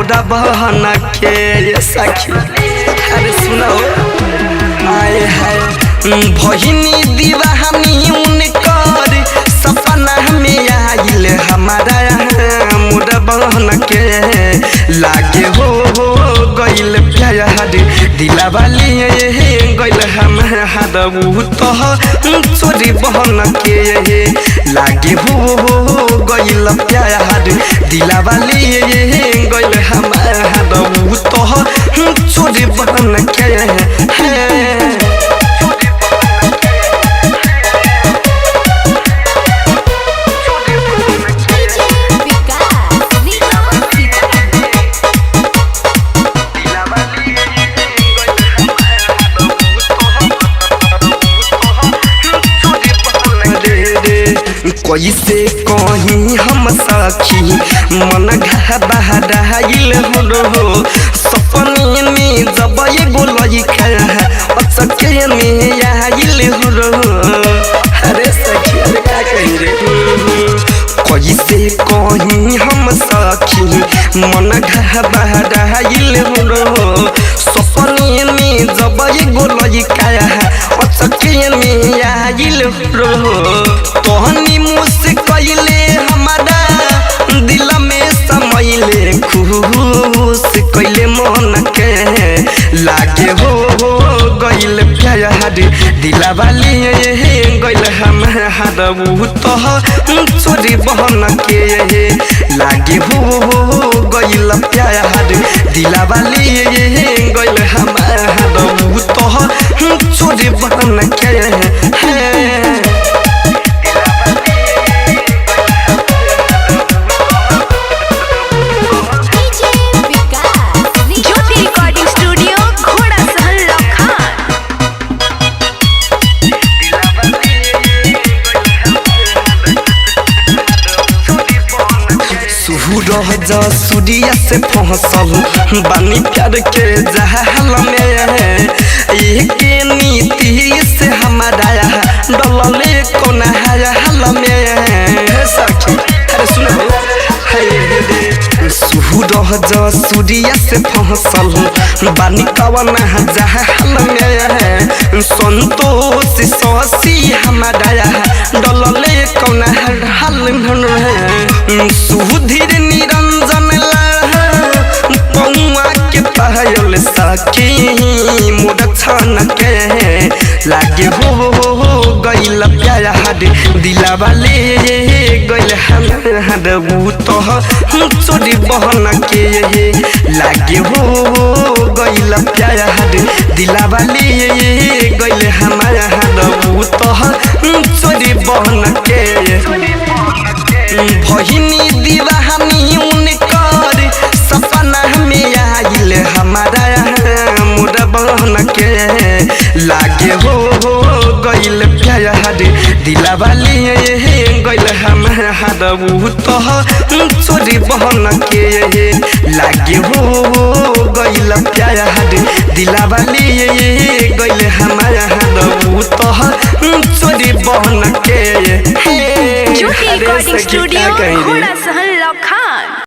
मोरा बहन के सखी। अरे सुनो आए है भहिनी दीवानी उनकर सपना में आइल हमारा मोरा बहन के लागे हो गइल प्यार दिला वाली गइल हमारा तो चोरी बहन के लागे हो गइल प्यार दिला वाली गइल हमारा तो चोरी बहन के कैसे कहीं हम सखी मन घबराइल हो सपने में जब एगो लइका अचके में आइल हो। अरे सखी अरे का कही रे कैसे कहीं हम सखी मन घबराइल हो सपने में जब एगो लइका अचके में आइल हो। तोहनी मुस्कइले हमारा दिल में समइले खुश कइले मन के लागे हो गइल प्यार दिला वाली गइल हमारा तो चोरी बहन के लागे हो गइल प्यार दिला वाली गइल हमारा तो चोरी बहन के सूर्या से फंसल बानी प्यार के जहाल में एक नीति से हमारा डलले कोन हाल में सखी। अरे सुनो सूर्या से फंसल बानी कवन जहाल में संतोष शशि हमारा डलले कोन हाल में सुधीर निरंजन पौआ के पायल सखी मोर छन के लागे हो गइल प्यार दिला वाले गइल हमारा तो चोरी बहन के लागे हो गइल प्यार दिला वाले गइल हमारा तो चोरी बहन के भहिनी दीवानी उनकर सपना में आइल हमारा मोरा बहन के लागे हो गइल प्यार दिला वाली गइल हमारा तो चोरी बहन के लागे हो गइल प्यार दिला वाली गइल हमारा तो चोरी बहन के। स्टूडियो